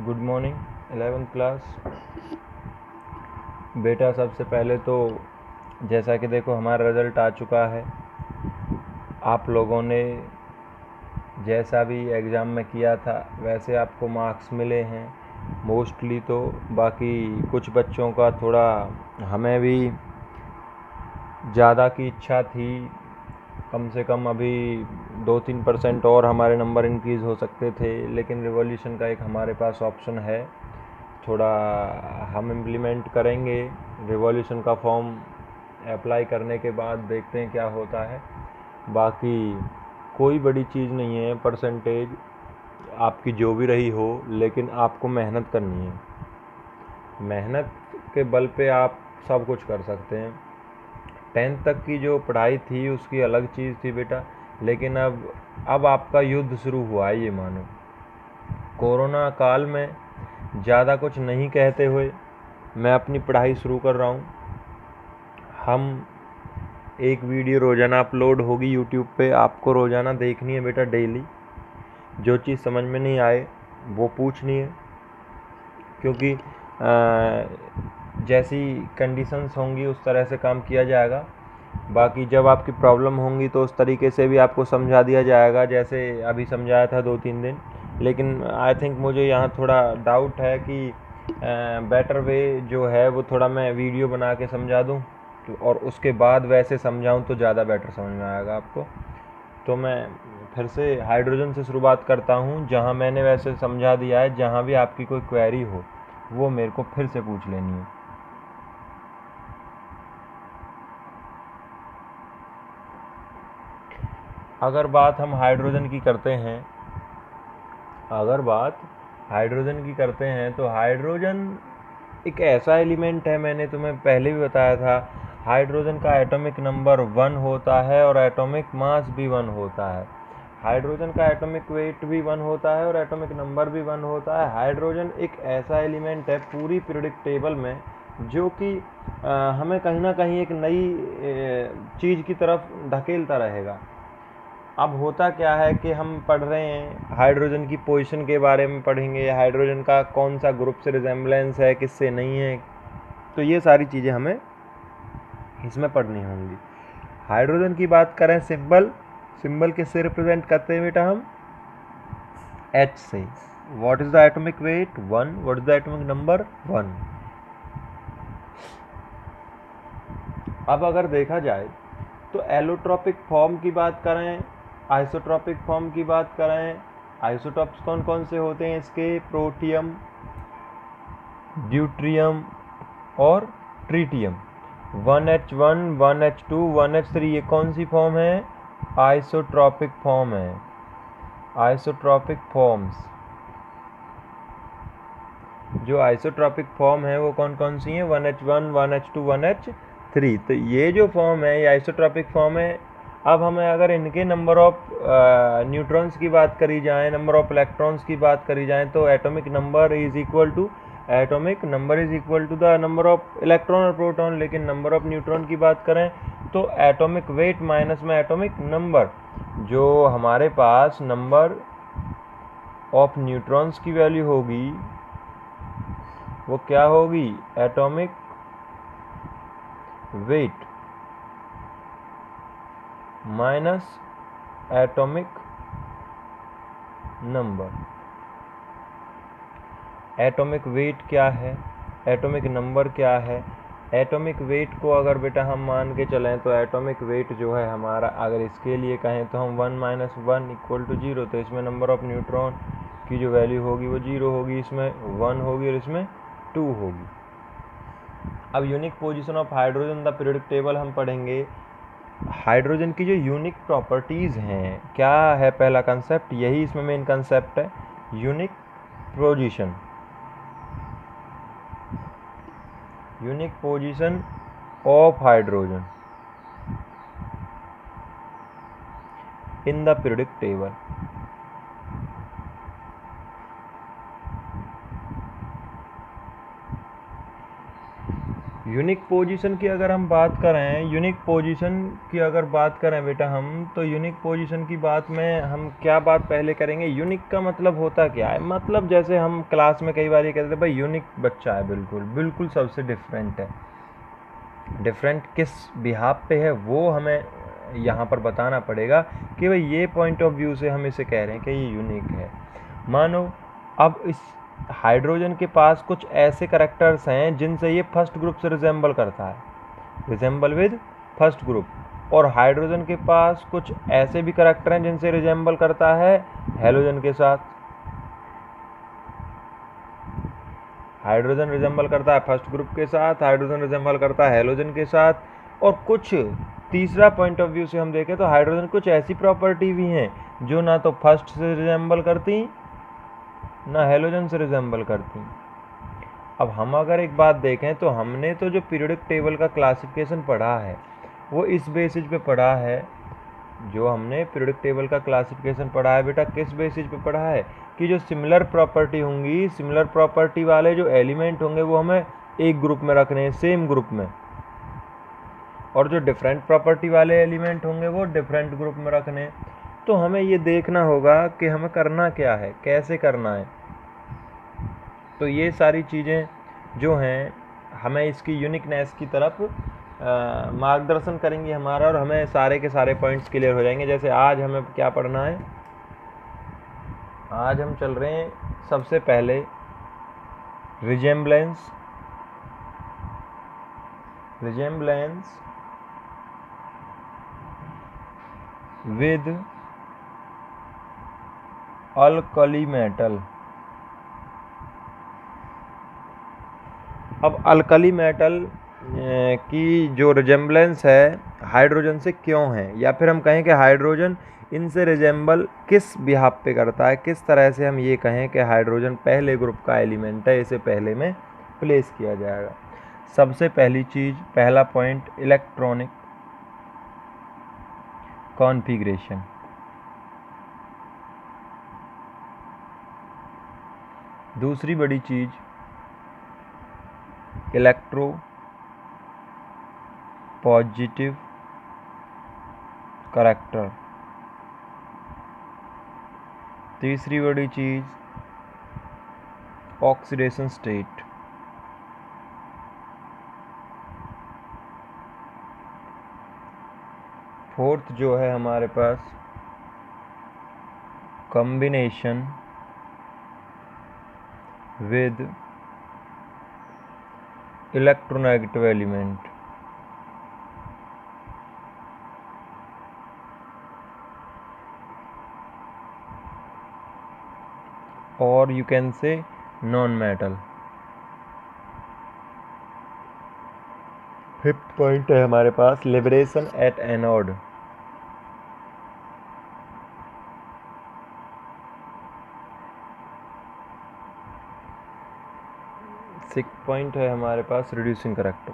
Good morning 11th class. बेटा सबसे पहले तो जैसा कि देखो हमारा रिज़ल्ट आ चुका है। आप लोगों ने जैसा भी एग्ज़ाम में किया था वैसे आपको मार्क्स मिले हैं मोस्टली। तो बाकी कुछ बच्चों का थोड़ा, हमें भी ज़्यादा की इच्छा थी, कम से कम अभी 2-3% और हमारे नंबर इंक्रीज़ हो सकते थे, लेकिन रिवॉल्यूशन का एक हमारे पास ऑप्शन है, थोड़ा हम इम्प्लीमेंट करेंगे। रिवॉल्यूशन का फॉर्म अप्लाई करने के बाद देखते हैं क्या होता है। बाकी कोई बड़ी चीज़ नहीं है, परसेंटेज आपकी जो भी रही हो, लेकिन आपको मेहनत करनी है। मेहनत के बल पे आप सब कुछ कर सकते हैं। 10th तक की जो पढ़ाई थी उसकी अलग चीज़ थी बेटा, लेकिन अब आपका युद्ध शुरू हुआ है, ये मानो। कोरोना काल में ज़्यादा कुछ नहीं कहते हुए मैं अपनी पढ़ाई शुरू कर रहा हूँ। हम एक वीडियो रोज़ाना अपलोड होगी यूट्यूब पे, आपको रोज़ाना देखनी है बेटा, डेली। जो चीज़ समझ में नहीं आए वो पूछनी है, क्योंकि जैसी कंडीशंस होंगी उस तरह से काम किया जाएगा। बाकी जब आपकी प्रॉब्लम होंगी तो उस तरीके से भी आपको समझा दिया जाएगा, जैसे अभी समझाया था 2-3 दिन। लेकिन आई थिंक मुझे यहाँ थोड़ा डाउट है कि बेटर वे जो है वो थोड़ा मैं वीडियो बना के समझा दूँ और उसके बाद वैसे समझाऊँ तो ज़्यादा बेटर समझ में आएगा आपको। तो मैं फिर से हाइड्रोजन से शुरुआत करता हूँ, जहाँ मैंने वैसे समझा दिया है। जहाँ भी आपकी कोई क्वेरी हो वो मेरे को फिर से पूछ लेनी है। अगर बात हम हाइड्रोजन की करते हैं तो हाइड्रोजन एक ऐसा एलिमेंट है, मैंने तुम्हें पहले भी बताया था। हाइड्रोजन का एटॉमिक नंबर 1 होता है और एटॉमिक मास भी 1 होता है। हाइड्रोजन का एटॉमिक वेट भी 1 होता है और एटॉमिक नंबर भी 1 होता है। हाइड्रोजन एक ऐसा एलिमेंट है पूरी पीरियोडिक टेबल में जो कि हमें कहीं ना कहीं एक नई चीज़ की तरफ धकेलता रहेगा। अब होता क्या है कि हम पढ़ रहे हैं हाइड्रोजन की पोजीशन के बारे में पढ़ेंगे, हाइड्रोजन का कौन सा ग्रुप से रिजेम्बलेंस है, किससे नहीं है। तो ये सारी चीज़ें हमें इसमें पढ़नी होंगी। हाइड्रोजन की बात करें, सिंबल किससे रिप्रेजेंट करते हैं बेटा हम? H से। What is the atomic weight? 1। What is the atomic number? 1। अब अगर देखा जाए तो एलोट्रोपिक फॉर्म की बात करें, आइसोट्रोपिक फॉर्म की बात करें, आइसोटॉप्स कौन कौन से होते हैं इसके? प्रोटियम, ड्यूट्रियम और ट्रीटियम। 1H1, 1H2, 1H3, ये कौन सी फॉर्म है? आइसोट्रोपिक फॉर्म है। आइसोट्रोपिक फॉर्म्स, जो आइसोट्रोपिक फॉर्म है वो कौन कौन सी हैं? 1H1, 1H2, 1H3। तो ये जो फॉर्म है ये आइसोट्रोपिक फॉर्म है। अब हमें अगर इनके नंबर ऑफ न्यूट्रॉन्स की बात करी जाए, नंबर ऑफ इलेक्ट्रॉन्स की बात करी जाए, तो atomic number is equal to the number of electron और प्रोटॉन। लेकिन नंबर ऑफ न्यूट्रॉन की बात करें तो एटॉमिक वेट माइनस में एटॉमिक नंबर, जो हमारे पास नंबर ऑफ न्यूट्रॉन्स की वैल्यू होगी वो क्या होगी? Atomic weight minus atomic number. Atomic weight क्या है, एटॉमिक नंबर क्या है? एटॉमिक वेट को अगर बेटा हम मान के चलें तो एटॉमिक वेट जो है हमारा, अगर इसके लिए कहें तो हम 1 - 1 = 0। तो इसमें नंबर ऑफ न्यूट्रॉन की जो वैल्यू होगी वो 0 होगी, इसमें 1 होगी और इसमें 2 होगी। अब unique position of hydrogen the periodic table हम पढ़ेंगे। हाइड्रोजन की जो यूनिक प्रॉपर्टीज़ हैं, क्या है पहला कंसेप्ट? यही इसमें मेन कंसेप्ट है, unique position. Unique position of hydrogen in the periodic table. Unique position की अगर हम बात करें, यूनिक पोजीशन की अगर बात करें बेटा हम, तो यूनिक पोजीशन की बात में हम क्या बात पहले करेंगे, यूनिक का मतलब होता क्या है। मतलब जैसे हम क्लास में कई बार ये कहते थे भाई यूनिक बच्चा है, बिल्कुल बिल्कुल सबसे डिफरेंट है। डिफरेंट किस बिहाफ पे है वो हमें यहाँ पर बताना पड़ेगा कि भाई ये पॉइंट ऑफ व्यू से हम इसे कह रहे हैं कि ये यूनिक है। मानो अब इस हाइड्रोजन के पास कुछ ऐसे करैक्टर्स हैं जिनसे ये फर्स्ट ग्रुप से रिजेंबल करता है, रिजेंबल विद फर्स्ट ग्रुप, और हाइड्रोजन के पास कुछ ऐसे भी करैक्टर हैं जिनसे रिजेंबल करता है हेलोजन के साथ। हाइड्रोजन रिजेंबल करता है फर्स्ट ग्रुप के साथ, हाइड्रोजन रिजेंबल करता है हेलोजन के साथ, और कुछ तीसरा पॉइंट ऑफ व्यू से हम देखें तो हाइड्रोजन कुछ ऐसी प्रॉपर्टी भी हैं जो ना तो फर्स्ट से रिजेंबल करती ना हेलोजन से रिजेंबल करती। अब हम अगर एक बात देखें तो हमने तो जो पीरियोडिक टेबल का क्लासिफिकेशन पढ़ा है वो इस बेसिस पे पढ़ा है, जो हमने पीरियोडिक टेबल का क्लासिफिकेशन पढ़ा है बेटा किस बेसिस पे पढ़ा है कि जो सिमिलर प्रॉपर्टी होंगी, सिमिलर प्रॉपर्टी वाले जो एलिमेंट होंगे वो हमें एक ग्रुप में रखने हैं, सेम ग्रुप में, और जो डिफरेंट प्रॉपर्टी वाले एलिमेंट होंगे वो डिफरेंट ग्रुप में रखने हैं। तो हमें ये देखना होगा कि हमें करना क्या है, कैसे करना है। तो ये सारी चीज़ें जो हैं हमें इसकी यूनिकनेस की तरफ मार्गदर्शन करेंगी हमारा, और हमें सारे के सारे पॉइंट्स क्लियर हो जाएंगे। जैसे आज हमें क्या पढ़ना है, आज हम चल रहे हैं सबसे पहले resemblance, resemblance with alkali metal. अब अल्कली मेटल की जो रिजेम्बलेंस है हाइड्रोजन से क्यों है, या फिर हम कहें कि हाइड्रोजन इनसे रिजेंबल किस बिहाफ पे करता है, किस तरह से हम ये कहें कि हाइड्रोजन पहले ग्रुप का एलिमेंट है, इसे पहले में प्लेस किया जाएगा। सबसे पहली चीज़, पहला पॉइंट, इलेक्ट्रॉनिक कॉन्फ़िगरेशन। दूसरी बड़ी चीज़ इलेक्ट्रो पॉजिटिव करैक्टर। तीसरी बड़ी चीज़ ऑक्सीडेशन स्टेट। फोर्थ जो है हमारे पास कॉम्बिनेशन विद इलेक्ट्रोनेगेटिव एलिमेंट। और you can say non metal. Fifth point है हमारे पास liberation at anode. Sixth point है हमारे पास रिड्यूसिंग करैक्टर।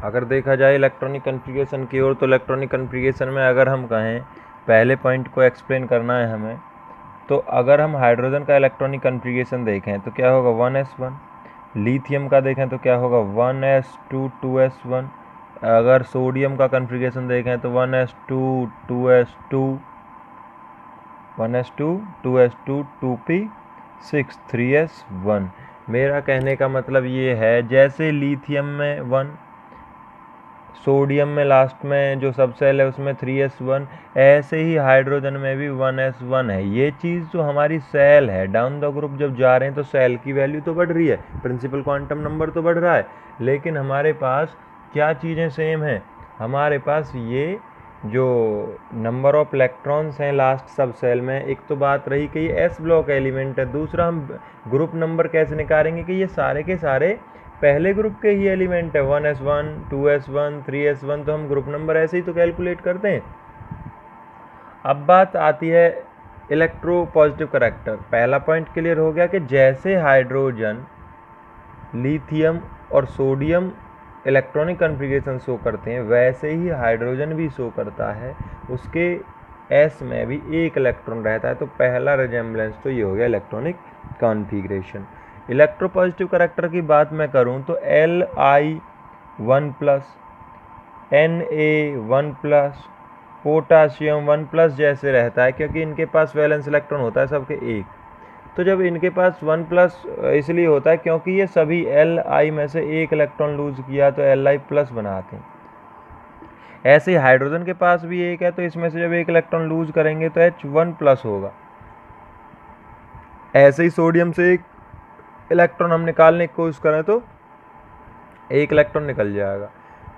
अगर देखा जाए इलेक्ट्रॉनिक कॉन्फ़िगरेशन की ओर, तो इलेक्ट्रॉनिक कॉन्फ़िगरेशन में अगर हम कहें पहले पॉइंट को एक्सप्लेन करना है हमें, तो अगर हम हाइड्रोजन का इलेक्ट्रॉनिक कॉन्फ़िगरेशन देखें तो क्या होगा 1s1। लिथियम का देखें तो क्या होगा 1s2 2s1। अगर सोडियम का कॉन्फ़िगरेशन देखें तो 1s2 2s2 1s2 2s2 2p6 3s1। मेरा कहने का मतलब ये है जैसे लिथियम में 1, सोडियम में लास्ट में जो सब सेल है उसमें 3s1, ऐसे ही हाइड्रोजन में भी 1s1 है। ये चीज़ जो हमारी सेल है, डाउन द ग्रुप जब जा रहे हैं तो सेल की वैल्यू तो बढ़ रही है, प्रिंसिपल क्वांटम नंबर तो बढ़ रहा है, लेकिन हमारे पास क्या चीज़ें सेम हैं, हमारे पास ये जो नंबर ऑफ इलेक्ट्रॉन्स हैं लास्ट सब सेल में, एक तो बात रही कि ये एस ब्लॉक एलिमेंट है, दूसरा हम ग्रुप नंबर कैसे निकालेंगे कि ये सारे के सारे पहले ग्रुप के ही एलिमेंट है, 1s1 2s1 3s1, तो हम ग्रुप नंबर ऐसे ही तो कैलकुलेट करते हैं। अब बात आती है इलेक्ट्रो पॉजिटिव करैक्टर। पहला पॉइंट क्लियर हो गया कि जैसे हाइड्रोजन लिथियम और सोडियम इलेक्ट्रॉनिक कॉन्फ़िगरेशन शो करते हैं वैसे ही हाइड्रोजन भी शो करता है। उसके S में भी एक इलेक्ट्रॉन रहता है। तो पहला रिजेम्बलेंस तो ये हो गया इलेक्ट्रॉनिक कॉन्फ़िगरेशन। इलेक्ट्रोपॉजिटिव करैक्टर की बात मैं करूँ तो Li1+, Na1+, पोटाशियम 1+ जैसे रहता है, क्योंकि इनके पास वैलेंस इलेक्ट्रॉन होता है सबके एक। तो जब इनके पास 1+ इसलिए होता है क्योंकि ये सभी Li में से एक इलेक्ट्रॉन लूज किया तो Li+ बनाते हैं। ऐसे ही हाइड्रोजन के पास भी एक है, तो इसमें से जब एक इलेक्ट्रॉन लूज करेंगे तो H1+ होगा। ऐसे ही सोडियम से एक इलेक्ट्रॉन हम निकालने की कोशिश करें तो एक इलेक्ट्रॉन निकल जाएगा।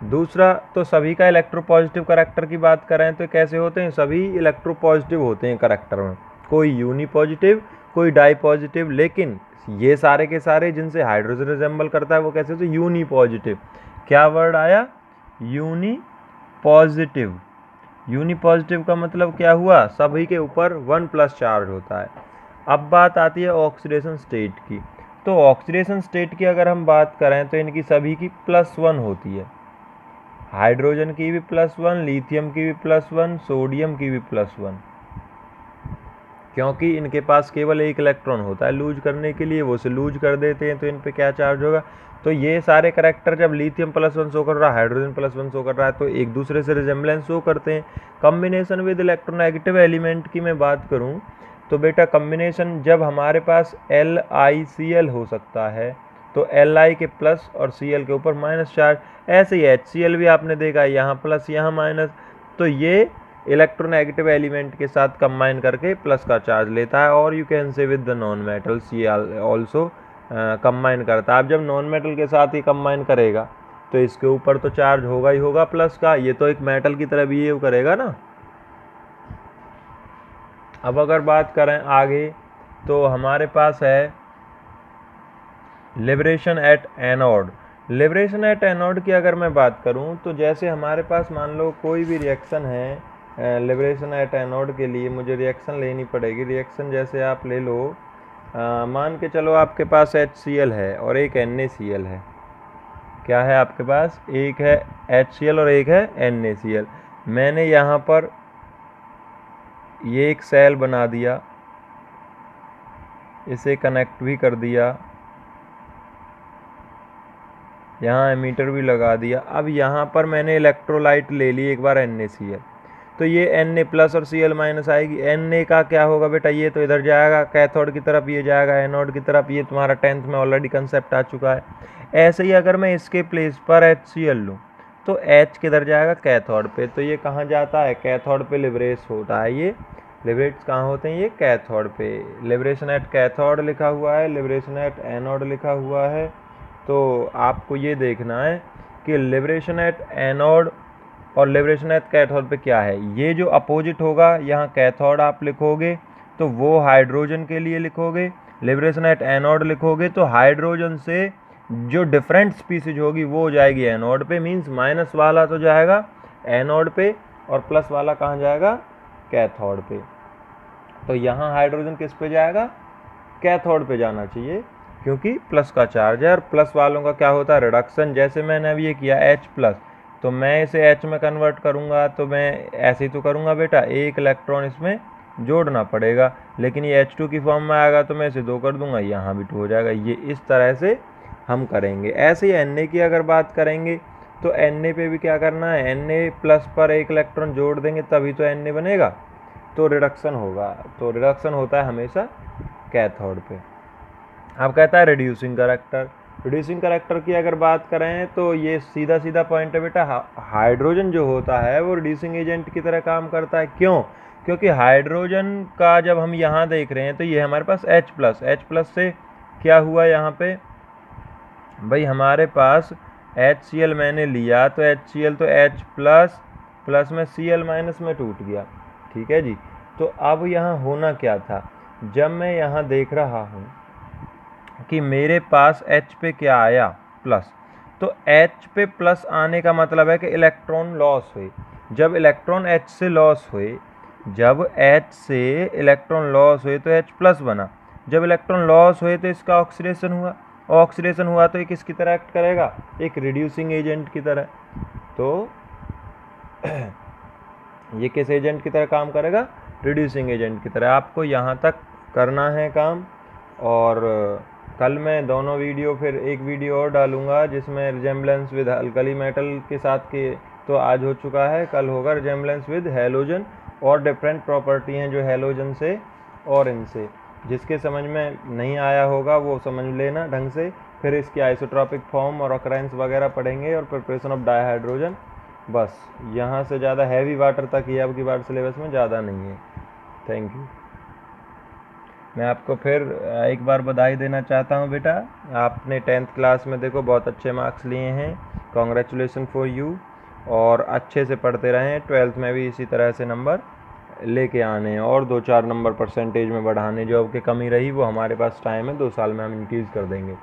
दूसरा, तो सभी का इलेक्ट्रोपॉजिटिव करैक्टर की बात करें तो कैसे होते हैं, सभी इलेक्ट्रोपॉजिटिव होते हैं करैक्टर में, कोई यूनिपॉजिटिव कोई डाई पॉजिटिव। लेकिन ये सारे के सारे जिनसे हाइड्रोजन रिजेंबल करता है वो कैसे होते हैं, यूनिपॉजिटिव। क्या वर्ड आया, यूनिपॉजिटिव। यूनिपॉजिटिव का मतलब क्या हुआ, सभी के ऊपर 1+ चार्ज होता है। अब बात आती है ऑक्सीडेशन स्टेट की। तो ऑक्सीडेशन स्टेट की अगर हम बात करें तो इनकी सभी की +1 होती है। हाइड्रोजन की भी +1, लिथियम की भी +1, सोडियम की भी +1, क्योंकि इनके पास केवल एक इलेक्ट्रॉन होता है लूज करने के लिए, वो उसे लूज कर देते हैं तो इन पे क्या चार्ज होगा। तो ये सारे करैक्टर जब लिथियम +1 शो कर रहा है, हाइड्रोजन +1 शो कर रहा है, तो एक दूसरे से रिजेम्बलेंस शो करते हैं। कम्बिनेशन विद इलेक्ट्रोनेगेटिव एलिमेंट की मैं बात करूँ तो बेटा कम्बिनेशन जब हमारे पास LiCl हो सकता है तो Li के प्लस और Cl के ऊपर माइनस चार्ज। ऐसे ही HCl भी आपने देखा है, यहाँ प्लस यहाँ माइनस, तो ये इलेक्ट्रोनेगेटिव एलिमेंट के साथ कंबाइन करके प्लस का चार्ज लेता है। और यू कैन से विद द नॉन मेटल्स ये ऑल्सो कंबाइन करता है। अब जब नॉन मेटल के साथ ही कंबाइन करेगा तो इसके ऊपर तो चार्ज होगा ही होगा प्लस का, ये तो एक मेटल की तरह बिहेव करेगा ना। अब अगर बात करें आगे तो हमारे पास है liberation at anode. Liberation at anode की अगर मैं बात करूं तो जैसे हमारे पास मान लो कोई भी रिएक्शन है, लिबरेशन एट एनोड के लिए मुझे रिएक्शन लेनी पड़ेगी। रिएक्शन जैसे आप ले लो, मान के चलो आपके पास HCl है और एक NaCl है। क्या है आपके पास, एक है HCl और एक है NaCl। मैंने यहाँ पर ये एक सेल बना दिया, इसे कनेक्ट भी कर दिया, यहाँ एमीटर भी लगा दिया। अब यहाँ पर मैंने इलेक्ट्रोलाइट ले ली एक बार NaCl, तो ये Na+ और Cl- आएगी। Na का क्या होगा बेटा, ये तो इधर जाएगा कैथोड की तरफ, ये जाएगा एनोड की तरफ। ये तुम्हारा 10th में ऑलरेडी कंसेप्ट आ चुका है। ऐसे ही अगर मैं इसके प्लेस पर HCl लूँ तो H किधर जाएगा, कैथोड पे, तो ये कहाँ जाता है, कैथोड पे लिबरेट होता है। ये लिबरेट्स कहाँ होते हैं, ये कैथोड पे। लिबरेशन एट कैथोड लिखा हुआ है, लिबरेशन एट एनोड लिखा हुआ है। तो आपको ये देखना है कि लिबरेशन एट एनोड और लिबरेशन एट कैथोड पे क्या है। ये जो अपोजिट होगा, यहाँ कैथोड आप लिखोगे तो वो हाइड्रोजन के लिए लिखोगे, लिबरेशन एट एनोड लिखोगे तो हाइड्रोजन से जो डिफरेंट स्पीसीज होगी वो हो जाएगी एनोड पे। मीन्स माइनस वाला तो जाएगा एनोड पे और प्लस वाला कहाँ जाएगा, कैथोड पे। तो यहाँ हाइड्रोजन किस पे जाएगा, कैथोड पे जाना चाहिए, क्योंकि प्लस का चार्ज है। और प्लस वालों का क्या होता है, रिडक्शन। जैसे मैंने अब ये किया H+, तो मैं इसे H में कन्वर्ट करूँगा तो मैं ऐसे ही तो करूँगा बेटा, एक इलेक्ट्रॉन इसमें जोड़ना पड़ेगा। लेकिन ये H2 की फॉर्म में आएगा तो मैं इसे 2 कर दूंगा, यहाँ भी 2 हो जाएगा। ये इस तरह से हम करेंगे। ऐसे ही Na की अगर बात करेंगे तो Na पे भी क्या करना है, Na+ पर एक इलेक्ट्रॉन जोड़ देंगे तभी तो Na बनेगा, तो रिडक्शन होगा। तो रिडक्शन होता है हमेशा कैथोड पे। अब कहता है रिड्यूसिंग करैक्टर। रिड्यूसिंग करैक्टर की अगर बात करें तो ये सीधा सीधा पॉइंट है बेटा, हाइड्रोजन जो होता है वो रिड्यूसिंग एजेंट की तरह काम करता है। क्यों, क्योंकि हाइड्रोजन का जब हम यहाँ देख रहे हैं तो ये हमारे पास H+ से क्या हुआ, यहाँ पे भाई हमारे पास HCl मैंने लिया तो HCl तो H+ में Cl- में टूट गया, ठीक है जी। तो अब यहाँ होना क्या था, जब मैं यहाँ देख रहा हूँ कि मेरे पास H पे क्या आया, प्लस, तो H पे प्लस आने का मतलब है कि इलेक्ट्रॉन लॉस हुए। जब इलेक्ट्रॉन H से लॉस हुए, जब H से इलेक्ट्रॉन लॉस हुए तो H+ बना। जब इलेक्ट्रॉन लॉस हुए तो इसका ऑक्सीडेशन हुआ। ऑक्सीडेशन हुआ तो ये किसकी तरह एक्ट करेगा, एक रिड्यूसिंग एजेंट की तरह। तो ये किस एजेंट की तरह काम करेगा, रिड्यूसिंग एजेंट की तरह। आपको यहाँ तक करना है काम, और कल मैं दोनों वीडियो, फिर एक वीडियो और डालूंगा जिसमें रिजेम्बलेंस विद अल्कली मेटल के साथ के, तो आज हो चुका है, कल होगा रिजेम्बलेंस विद हैलोजन और डिफरेंट प्रॉपर्टी हैं जो हैलोजन से और इनसे। जिसके समझ में नहीं आया होगा वो समझ लेना ढंग से। फिर इसकी आइसोट्रॉपिक फॉर्म और ऑकरेंस वगैरह पढ़ेंगे और प्रिपरेशन ऑफ डाइहाइड्रोजन। बस यहाँ से ज़्यादा हैवी वाटर तक ये अब की बार सिलेबस में ज़्यादा नहीं है। Thank you. मैं आपको फिर एक बार बधाई देना चाहता हूँ बेटा, आपने 10th क्लास में देखो बहुत अच्छे मार्क्स लिए हैं, कॉन्ग्रेचुलेसन फॉर यू। और अच्छे से पढ़ते रहें, 12th में भी इसी तरह से नंबर लेके आने हैं और 2-4 नंबर परसेंटेज में बढ़ाने। जो अब की कमी रही वो हमारे पास टाइम है, 2 साल में हम इंक्रीज़ कर देंगे।